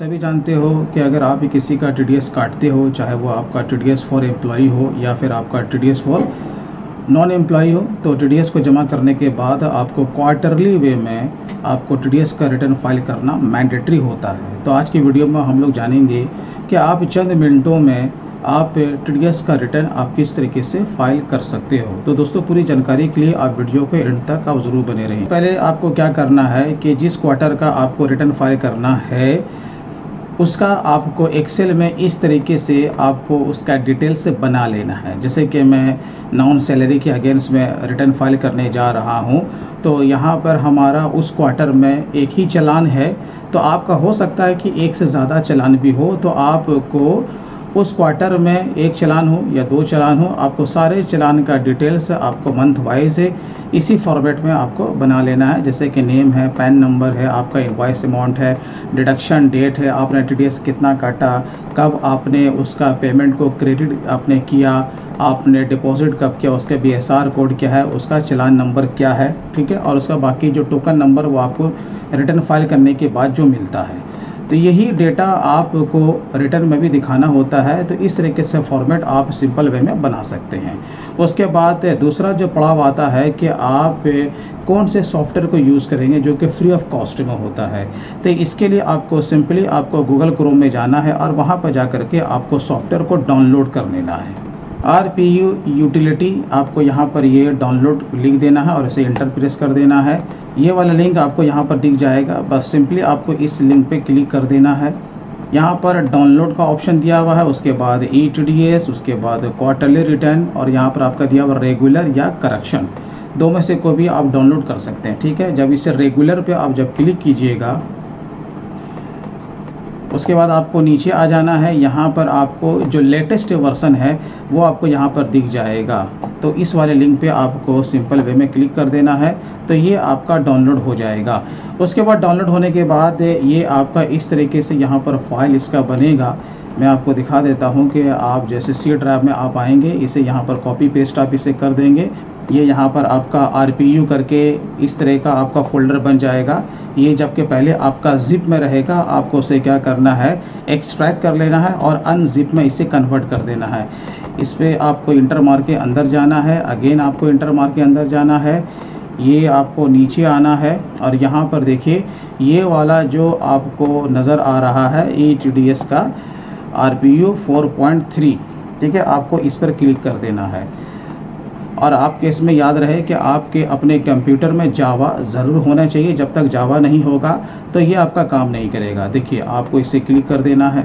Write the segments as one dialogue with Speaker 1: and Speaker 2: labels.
Speaker 1: सभी जानते हो कि अगर आप भी किसी का टीडीएस काटते हो, चाहे वो आपका टीडीएस फॉर एम्प्लॉई हो या फिर आपका टीडीएस फॉर नॉन एम्प्लॉई हो, तो टीडीएस को जमा करने के बाद आपको क्वार्टरली वे में आपको टीडीएस का रिटर्न फाइल करना मैंडेटरी होता है। तो आज की वीडियो में हम लोग जानेंगे कि आप चंद मिनटों में आप टीडीएस का रिटर्न आप किस तरीके से फाइल कर सकते हो। तो दोस्तों, पूरी जानकारी के लिए आप वीडियो को एंड तक आप ज़रूर बने रहें। पहले आपको क्या करना है कि जिस क्वार्टर का आपको रिटर्न फाइल करना है उसका आपको एक्सेल में इस तरीके से आपको उसका डिटेल से बना लेना है। जैसे कि मैं नॉन सैलरी के अगेंस्ट में रिटर्न फाइल करने जा रहा हूं, तो यहाँ पर हमारा उस क्वार्टर में एक ही चालान है। तो आपका हो सकता है कि एक से ज़्यादा चालान भी हो, तो आपको उस क्वार्टर में एक चालान हो या दो चालान हो, आपको सारे चालान का डिटेल्स आपको मंथ वाइज है इसी फॉर्मेट में आपको बना लेना है। जैसे कि नेम है, पैन नंबर है, आपका इनवॉइस अमाउंट है, डिडक्शन डेट है, आपने टीडीएस कितना काटा, कब आपने उसका पेमेंट को क्रेडिट आपने किया, आपने डिपॉजिट कब किया, उसका बीएसआर कोड क्या है, उसका चालान नंबर क्या है, ठीक है, और उसका बाकी जो टोकन नंबर वो आपको रिटर्न फाइल करने के बाद जो मिलता है। तो यही डेटा आपको रिटर्न में भी दिखाना होता है। तो इस तरीके से फॉर्मेट आप सिंपल वे में बना सकते हैं। उसके बाद दूसरा जो पड़ाव आता है कि आप कौन से सॉफ्टवेयर को यूज़ करेंगे जो कि फ्री ऑफ कॉस्ट में होता है। तो इसके लिए आपको सिंपली आपको गूगल क्रोम में जाना है और वहाँ पर जा कर के आपको सॉफ्टवेयर को डाउनलोड कर लेना है। RPU यूटिलिटी आपको यहाँ पर ये डाउनलोड लिंक देना है और इसे इंटर प्रेस कर देना है। ये वाला लिंक आपको यहाँ पर दिख जाएगा, बस सिंपली आपको इस लिंक पे क्लिक कर देना है। यहाँ पर डाउनलोड का ऑप्शन दिया हुआ है, उसके बाद ETDS, उसके बाद क्वार्टरली रिटर्न, और यहाँ पर आपका दिया हुआ रेगुलर या करेक्शन, दो में से कोई भी आप डाउनलोड कर सकते हैं, ठीक है। जब इसे रेगुलर पे आप जब क्लिक कीजिएगा उसके बाद आपको नीचे आ जाना है। यहाँ पर आपको जो लेटेस्ट वर्जन है वो आपको यहाँ पर दिख जाएगा। तो इस वाले लिंक पे आपको सिंपल वे में क्लिक कर देना है, तो ये आपका डाउनलोड हो जाएगा। उसके बाद डाउनलोड होने के बाद ये आपका इस तरीके से यहाँ पर फाइल इसका बनेगा। मैं आपको दिखा देता हूँ कि आप जैसे सी ड्राइव में आप आएंगे, इसे यहाँ पर कॉपी पेस्ट आप इसे कर देंगे। ये यहाँ पर आपका RPU करके इस तरह का आपका फ़ोल्डर बन जाएगा। ये जबकि पहले आपका ज़िप में रहेगा, आपको उसे क्या करना है, एक्सट्रैक्ट कर लेना है और अनजिप में इसे कन्वर्ट कर देना है। इस पर आपको इंटर मार के अंदर जाना है, अगेन आपको इंटर मार के अंदर जाना है, ये आपको नीचे आना है और यहाँ पर देखिए ये वाला जो आपको नज़र आ रहा है ETDS का RPU 4.3, ठीक है, आपको इस पर क्लिक कर देना है। और आपके इसमें याद रहे कि आपके अपने कंप्यूटर में जावा ज़रूर होना चाहिए। जब तक जावा नहीं होगा तो ये आपका काम नहीं करेगा। देखिए आपको इसे क्लिक कर देना है,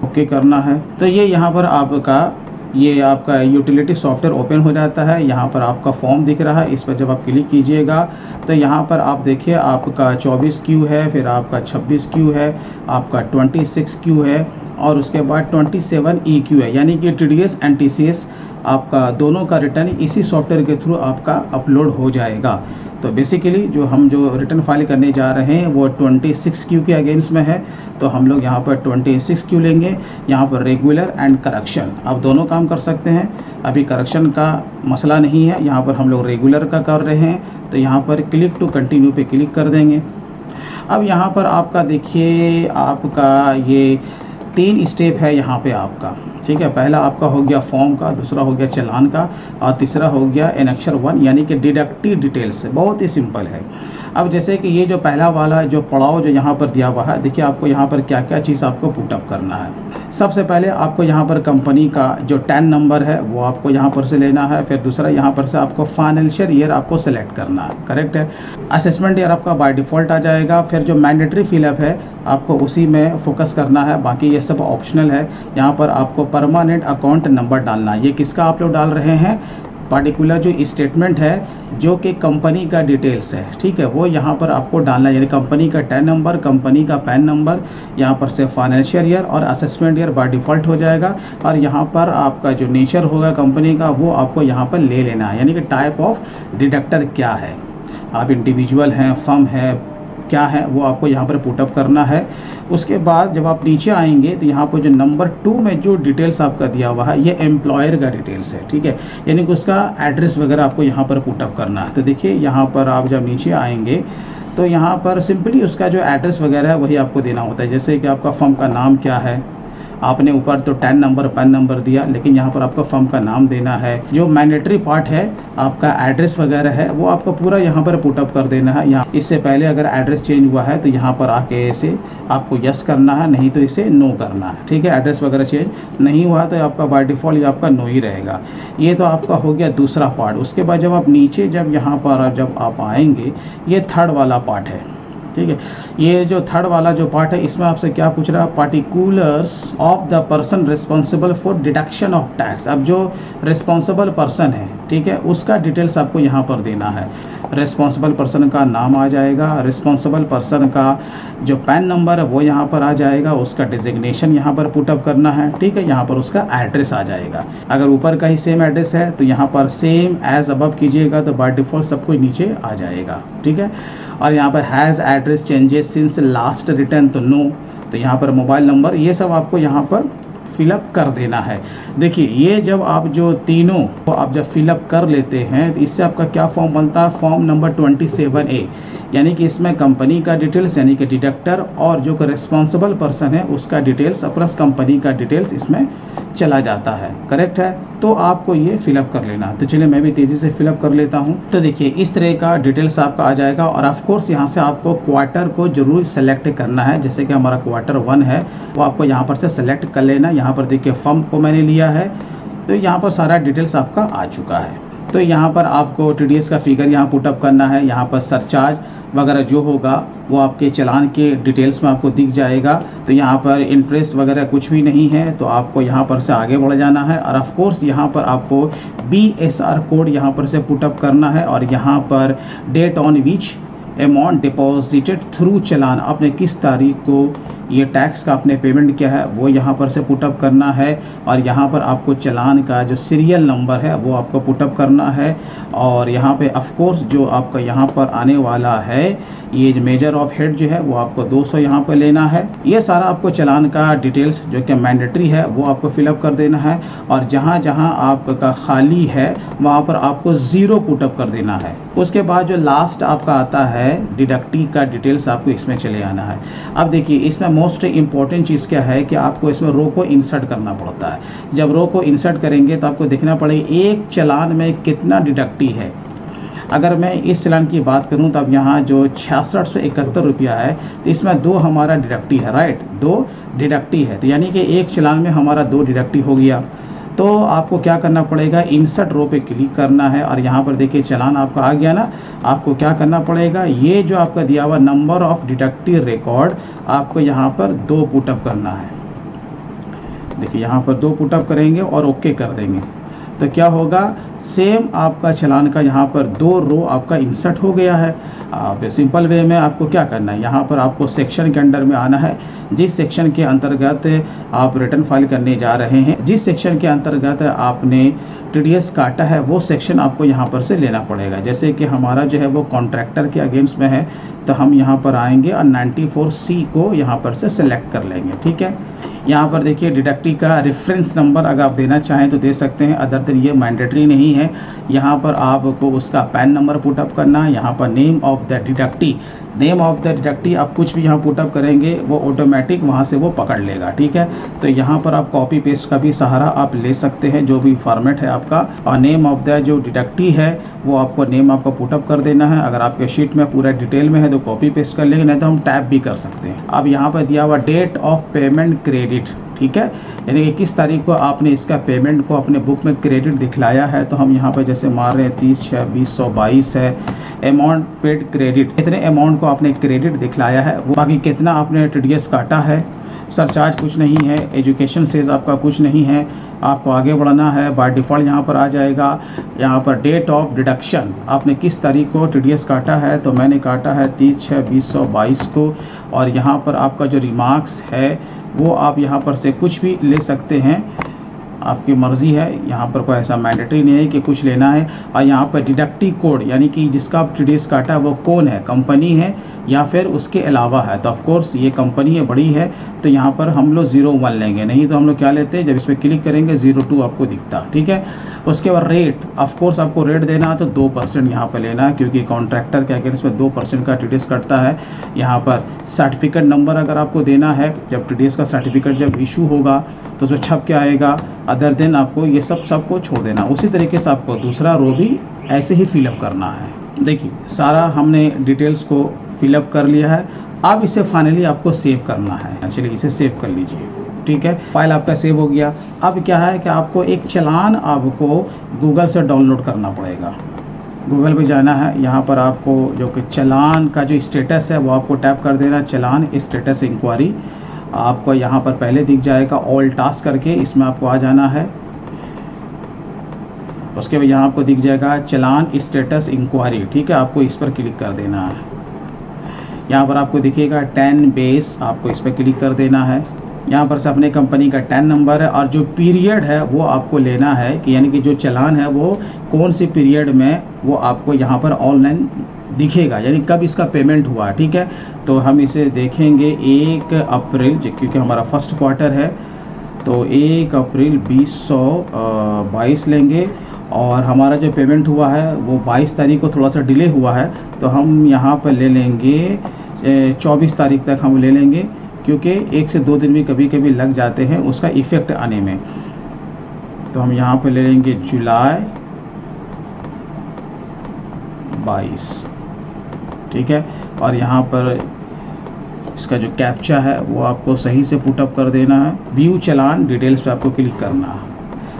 Speaker 1: ओके करना है। तो ये यहाँ पर आपका यूटिलिटी सॉफ्टवेयर ओपन हो जाता है। यहाँ पर आपका फॉर्म दिख रहा है, इस पर जब आप क्लिक कीजिएगा तो यहाँ पर आप देखिए आपका 24Q है, फिर आपका 26Q है, आपका 26Q है और उसके बाद 27EQ है। यानी कि TDS एंड TCS आपका दोनों का रिटर्न इसी सॉफ्टवेयर के थ्रू आपका अपलोड हो जाएगा। तो बेसिकली जो रिटर्न फाइल करने जा रहे हैं वो 26Q के अगेंस्ट में है, तो हम लोग यहाँ पर 26Q लेंगे। यहाँ पर रेगुलर एंड करेक्शन आप दोनों काम कर सकते हैं। अभी करेक्शन का मसला नहीं है, यहाँ पर हम लोग रेगुलर का कर रहे हैं, तो यहाँ पर क्लिक टू कंटिन्यू पे क्लिक कर देंगे। अब यहाँ पर आपका देखिए आपका ये 3 स्टेप है यहाँ पे आपका, ठीक है। पहला आपका हो गया फॉर्म का, दूसरा हो गया चालान का और तीसरा हो गया एनेक्सर 1 यानी कि डिडक्टिव डिटेल्स। बहुत ही सिंपल है। अब जैसे कि ये जो पहला वाला जो पड़ाव जो यहाँ पर दिया हुआ है, देखिए आपको यहाँ पर क्या क्या चीज़ आपको पुटअप करना है। सबसे पहले आपको यहाँ पर कंपनी का जो टैन नंबर है वो आपको यहाँ पर से लेना है। फिर दूसरा यहाँ पर से आपको फाइनेंशियल ईयर आपको सेलेक्ट करना है, करेक्ट है। असेसमेंट ईयर आपका बाय डिफ़ॉल्ट आ जाएगा। फिर जो मैंडेटरी फिलअप है आपको उसी में फोकस करना है, बाकी ये सब ऑप्शनल है। यहाँ पर आपको परमानेंट अकाउंट नंबर डालना है। ये किसका आप लोग डाल रहे हैं, पार्टिकुलर जो स्टेटमेंट है जो कि कंपनी का डिटेल्स है, ठीक है, वो यहाँ पर आपको डालना है। यानी कंपनी का टैन नंबर, कंपनी का पैन नंबर, यहाँ पर से फाइनेंशियल ईयर और असेसमेंट ईयर बाय डिफ़ॉल्ट हो जाएगा। और यहाँ पर आपका जो नेचर होगा कंपनी का वो आपको यहाँ पर ले लेना है। यानी कि टाइप ऑफ डिडक्टर क्या है, आप इंडिविजुअल हैं, फर्म है, क्या है वो आपको यहाँ पर पुटअप करना है। उसके बाद जब आप नीचे आएंगे तो यहाँ पर जो नंबर 2 में जो डिटेल्स आपका दिया हुआ है ये एम्प्लॉयर का डिटेल्स है, ठीक है, यानी कि उसका एड्रेस वगैरह आपको यहाँ पर पुटअप करना है। तो देखिए यहाँ पर आप जब नीचे आएंगे तो यहाँ पर सिंपली उसका जो एड्रेस वगैरह है वही आपको देना होता है। जैसे कि आपका फर्म का नाम क्या है, आपने ऊपर तो टैन नंबर पैन नंबर दिया, लेकिन यहाँ पर आपका फर्म का नाम देना है। जो मैंडेटरी पार्ट है आपका एड्रेस वगैरह है वो आपको पूरा यहाँ पर पुटअप कर देना है। यहाँ इससे पहले अगर एड्रेस चेंज हुआ है तो यहाँ पर आके इसे आपको यस करना है, नहीं तो इसे नो करना है, ठीक है। एड्रेस वगैरह चेंज नहीं हुआ तो आपका बाय डिफ़ॉल्ट ये आपका नो ही रहेगा। ये तो आपका हो गया दूसरा पार्ट। उसके बाद जब आप नीचे जब यहाँ पर जब आप आएंगे ये थर्ड वाला पार्ट है, ठीक है। ये जो थर्ड वाला जो पार्ट है इसमें आपसे क्या पूछ रहा है, particulars of the person responsible for deduction of tax. अब जो रिस्पॉन्सिबल पर्सन है, ठीक है, उसका डिटेल्स आपको यहाँ पर देना है। रिस्पॉन्सिबल पर्सन का नाम आ जाएगा, रिस्पॉन्सिबल पर्सन का जो पैन नंबर है वो यहाँ पर आ जाएगा, उसका डिजिग्नेशन यहाँ पर पुटअप करना है, ठीक है। यहाँ पर उसका एड्रेस आ जाएगा। अगर ऊपर का ही सेम एड्रेस है तो यहाँ पर सेम एज अबव कीजिएगा तो बाय डिफ़ॉल्ट सब कुछ नीचे आ जाएगा, ठीक है। और यहाँ पर has address changes since last return तो नो, तो यहाँ पर मोबाइल नंबर ये सब आपको यहाँ पर फिलअप कर देना है। देखिए ये जब आप जो तीनों को आप जब फिलअप कर लेते हैं तो इससे आपका क्या फॉर्म बनता है, फॉर्म नंबर 27A, यानी कि इसमें कंपनी का डिटेल्स यानी कि डिडक्टर और जो रिस्पॉन्सिबल पर्सन है उसका डिटेल्स प्लस कंपनी का डिटेल्स इसमें चला जाता है, करेक्ट है। तो आपको ये फिलअप कर लेना है। तो चलिए मैं भी तेज़ी से फिलअप कर लेता हूँ। तो देखिए इस तरह का डिटेल्स आपका आ जाएगा और ऑफ कोर्स यहाँ से आपको क्वार्टर को जरूर सेलेक्ट करना है। जैसे कि हमारा क्वार्टर 1 है वो आपको यहाँ पर से सेलेक्ट कर लेना। यहाँ पर देखिए फर्म को मैंने लिया है तो यहाँ पर सारा डिटेल्स आपका आ चुका है। तो यहाँ पर आपको TDS का फिगर यहाँ पुटअप करना है। यहाँ पर सरचार्ज वगैरह जो होगा वो आपके चालान के डिटेल्स में आपको दिख जाएगा। तो यहाँ पर इंटरेस्ट वगैरह कुछ भी नहीं है तो आपको यहाँ पर से आगे बढ़ जाना है। और ऑफ कोर्स यहाँ पर आपको BSR कोड यहाँ पर से पुटअप करना है और यहाँ पर date on which amount deposited through challan, आपने किस तारीख को ये टैक्स का आपने पेमेंट किया है वो यहाँ पर से पुटअप करना है। और यहाँ पर आपको चालान का जो सीरियल नंबर है वो आपको पुटअप करना है। और यहाँ पे ऑफ कोर्स जो आपका यहाँ पर आने वाला है ये जो मेजर ऑफ हेड जो है वो आपको 200 यहाँ पर लेना है। ये सारा आपको चालान का डिटेल्स जो कि मैंडेटरी है वो आपको फिलअप कर देना है। और जहाँ जहाँ आपका खाली है वहाँ पर आपको 0 पुटअप कर देना है। उसके बाद जो लास्ट आपका आता है डिडक्टी का डिटेल्स आपको इसमें चले आना है। अब देखिए इसमें मोस्ट इम्पॉर्टेंट चीज़ क्या है कि आपको इसमें रो को इंसर्ट करना पड़ता है। जब रो को इंसर्ट करेंगे तो आपको देखना पड़ेगा एक चालान में कितना डिडक्टी है। अगर मैं इस चालान की बात करूं तो अब यहाँ जो 6671 रुपया है तो इसमें 2 हमारा डिडक्टी है, राइट, 2 डिडक्टी है। तो यानी कि एक चालान में हमारा 2 डिडक्टी हो गया। तो आपको क्या करना पड़ेगा, इंसर्ट रो पे क्लिक करना है और यहाँ पर देखिए चालान आपका आ गया ना। आपको क्या करना पड़ेगा, ये जो आपका दिया हुआ नंबर ऑफ डिडक्टी रिकॉर्ड आपको यहाँ पर 2 पुटअप करना है। देखिए यहाँ पर 2 पुटअप करेंगे और ओके कर देंगे तो क्या होगा, सेम आपका चालान का यहाँ पर 2 रो आपका इंसर्ट हो गया है। आप सिंपल वे में आपको क्या करना है, यहाँ पर आपको सेक्शन के अंडर में आना है। जिस सेक्शन के अंतर्गत आप रिटर्न फाइल करने जा रहे हैं, जिस सेक्शन के अंतर्गत आपने TDS काटा है वो सेक्शन आपको यहाँ पर से लेना पड़ेगा। जैसे कि हमारा जो है वो कॉन्ट्रैक्टर के अगेंस्ट में है तो हम यहाँ पर आएंगे और 94C को यहाँ पर से सेलेक्ट कर लेंगे, ठीक है। यहाँ पर देखिए डिडक्टी का रेफरेंस नंबर अगर आप देना चाहें तो दे सकते हैं, अदर देन ये मैंडेटरी नहीं है। यहाँ पर आपको उसका पैन नंबर पुटअप करना है। यहाँ पर name of the deductee, name of the deductee आप कुछ भी यहाँ पुटअप करेंगे वो ऑटोमेटिक वहाँ से वो पकड़ लेगा, ठीक है। तो यहाँ पर आप कॉपी पेस्ट का भी सहारा आप ले सकते हैं, जो भी फॉर्मेट है आपका। और नेम ऑफ द जो डिडक्टी है वो आपको नेम आपको पुटअप कर देना है। अगर आपके शीट में पूरा डिटेल में है तो कॉपी पेस्ट कर लेंगे, नहीं तो हम टैप भी कर सकते हैं। अब यहाँ पर दिया हुआ डेट ऑफ पेमेंट क्रेडिट, ठीक है, यानी कि किस तारीख को आपने इसका पेमेंट को अपने बुक में क्रेडिट दिखलाया है। तो हम यहाँ पर जैसे मार रहे हैं 30/6/2022 है। अमाउंट पेड क्रेडिट, कितने अमाउंट को आपने क्रेडिट दिखलाया है वो, बाकी कितना आपने TDS काटा है। सरचार्ज कुछ नहीं है, एजुकेशन सेज आपका कुछ नहीं है। आपको आगे बढ़ना है, बाय डिफ़ॉल्ट यहाँ पर आ जाएगा। यहाँ पर डेट ऑफ डिडक्शन, आपने किस तारीख को TDS काटा है, तो मैंने काटा है 30/6/2022 को। और यहाँ पर आपका जो रिमार्क्स है वो आप यहाँ पर से कुछ भी ले सकते हैं। आपकी मर्ज़ी है, यहाँ पर कोई ऐसा मैंडेटरी नहीं है कि कुछ लेना है। और यहाँ पर डिडक्टिव कोड यानी कि जिसका आप TDS काटा वो कौन है, कंपनी है या फिर उसके अलावा है। तो ऑफ कोर्स ये कंपनी है, बड़ी है, तो यहाँ पर हम लोग 01 लेंगे, नहीं तो हम लोग क्या लेते हैं, जब इस पर क्लिक करेंगे 02 आपको दिखता, ठीक है। उसके बाद रेट, ऑफ कोर्स आपको रेट देना है तो 2% यहाँ पर लेना है, क्योंकि कॉन्ट्रैक्टर के अगेंस्ट में 2% का TDS कटता है। यहाँ पर सर्टिफिकेट नंबर अगर आपको देना है, जब TDS का सर्टिफिकेट जब इशू होगा तो उसमें छप के आएगा। अदर देन आपको ये सबको छोड़ देना। उसी तरीके से आपको दूसरा रो भी ऐसे ही फिलअप करना है। देखिए सारा हमने डिटेल्स को फिलअप कर लिया है। अब इसे फाइनली आपको सेव करना है। चलिए इसे सेव कर लीजिए, ठीक है। फाइल आपका सेव हो गया। अब क्या है कि आपको एक चालान आपको गूगल से डाउनलोड करना पड़ेगा। गूगल पे जाना है, यहाँ पर आपको जो कि चालान का जो स्टेटस है वो आपको टैप कर देना, चालान स्टेटस इंक्वायरी। आपको यहाँ पर पहले दिख जाएगा ऑल टास्क करके, इसमें आपको आ जाना है। उसके बाद यहाँ आपको दिख जाएगा चालान स्टेटस इंक्वायरी, ठीक है। आपको इस पर क्लिक कर देना है। यहाँ पर आपको दिखेगा 10 बेस, आपको इस पर क्लिक कर देना है। यहाँ पर से अपने कंपनी का 10 नंबर है और जो पीरियड है वो आपको लेना है कि यानी कि जो चालान है वो कौन सी पीरियड में वो आपको यहाँ पर ऑनलाइन दिखेगा, यानी कब इसका पेमेंट हुआ, ठीक है। तो हम इसे देखेंगे 1 अप्रैल, क्योंकि हमारा फर्स्ट क्वार्टर है, तो 1 अप्रैल 2022 लेंगे। और हमारा जो पेमेंट हुआ है वो 22 तारीख को थोड़ा सा डिले हुआ है, तो हम यहाँ पर ले लेंगे 24 तारीख तक हम ले लेंगे, क्योंकि 1 से 2 दिन भी कभी कभी लग जाते हैं उसका इफ़ेक्ट आने में। तो हम यहाँ पर ले लेंगे जुलाई 22, ठीक है। और यहाँ पर इसका जो कैप्चा है वो आपको सही से पुटअप कर देना है। व्यू चालान डिटेल्स पे आपको क्लिक करना है।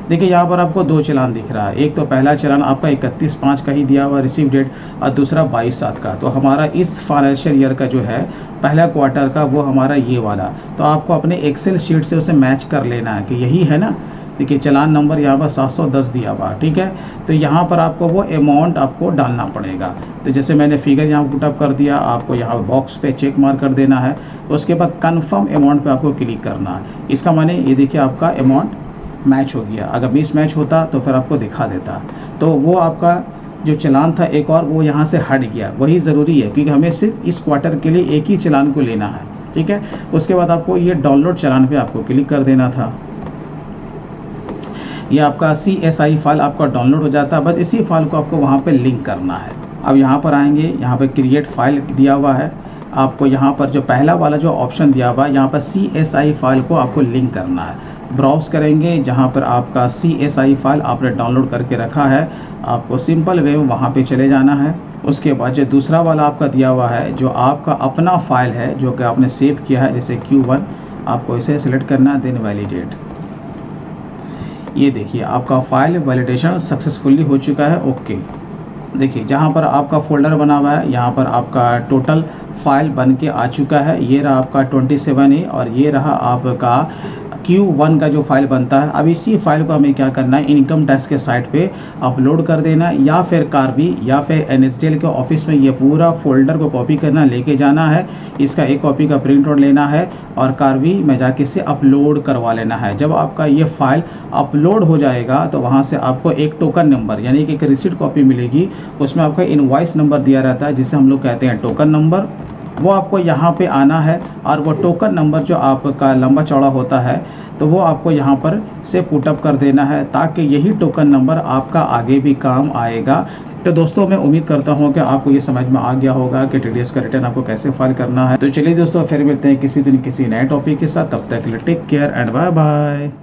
Speaker 1: देखिए यहाँ पर आपको 2 चालान दिख रहा है। एक तो पहला चालान आपका 31/5 का ही दिया हुआ रिसीव डेट, और दूसरा 22/7 का। तो हमारा इस फाइनेंशियल ईयर का जो है पहला क्वार्टर का वो हमारा ये वाला, तो आपको अपने एक्सेल शीट से उसे मैच कर लेना है कि यही है ना। देखिए चालान नंबर यहाँ पर 710 दिया हुआ, ठीक है। तो यहाँ पर आपको वो अमाउंट आपको डालना पड़ेगा। तो जैसे मैंने फिगर यहाँ पुटअप कर दिया, आपको यहाँ बॉक्स पे चेक मार्क कर देना है। उसके बाद कन्फर्म अमाउंट पे आपको क्लिक करना है। इसका माने ये देखिए आपका अमाउंट मैच हो गया। अगर मिस मैच होता तो फिर आपको दिखा देता। तो वो आपका जो चालान था एक और वो यहाँ से हट गया, वही ज़रूरी है, क्योंकि हमें सिर्फ इस क्वार्टर के लिए एक ही चालान को लेना है, ठीक है। उसके बाद आपको ये डाउनलोड चालान पे आपको क्लिक कर देना था। ये आपका CSI फाइल आपका डाउनलोड हो जाता है। बस इसी फाइल को आपको वहाँ पे लिंक करना है। अब यहाँ पर आएंगे, यहाँ पर क्रिएट फाइल दिया हुआ है। आपको यहाँ पर जो पहला वाला जो ऑप्शन दिया हुआ है, यहाँ पर CSI फाइल को आपको लिंक करना है। ब्राउज़ करेंगे, जहाँ पर आपका CSI फाइल आपने डाउनलोड करके रखा है, आपको सिंपल वे में वहाँ पे चले जाना है। उसके बाद जो दूसरा वाला आपका दिया हुआ है, जो आपका अपना फाइल है जो कि आपने सेव किया है, जैसे Q1, आपको इसे सिलेक्ट करना, देन वैलिडेट। ये देखिए आपका फाइल वैलिडेशन सक्सेसफुली हो चुका है, ओके। देखिए जहाँ पर आपका फोल्डर बना हुआ है, यहाँ पर आपका टोटल फाइल बन के आ चुका है। ये रहा आपका 27A और ये रहा आपका Q1 का जो फाइल बनता है। अब इसी फाइल को हमें क्या करना है, इनकम टैक्स के साइट पे अपलोड कर देना, या फिर कार्बी या फिर NSDL के ऑफिस में ये पूरा फोल्डर को कॉपी करना, लेके जाना है। इसका एक कॉपी का प्रिंट आउट लेना है और कार्बी में जाके इसे अपलोड करवा लेना है। जब आपका ये फाइल अपलोड हो जाएगा तो वहाँ से आपको एक टोकन नंबर यानी कि एक रिसिप्ट कॉपी मिलेगी। उसमें आपका इनवॉइस नंबर दिया रहता है, जिसे हम लोग कहते हैं टोकन नंबर। वो आपको यहाँ पे आना है और वो टोकन नंबर जो आपका लंबा चौड़ा होता है तो वो आपको यहाँ पर से पुटअप कर देना है, ताकि यही टोकन नंबर आपका आगे भी काम आएगा। तो दोस्तों मैं उम्मीद करता हूँ कि आपको ये समझ में आ गया होगा कि TDS का रिटर्न आपको कैसे फाइल करना है। तो चलिए दोस्तों फिर मिलते हैं किसी दिन किसी नए टॉपिक के साथ। तब तक के लिए take care and bye bye.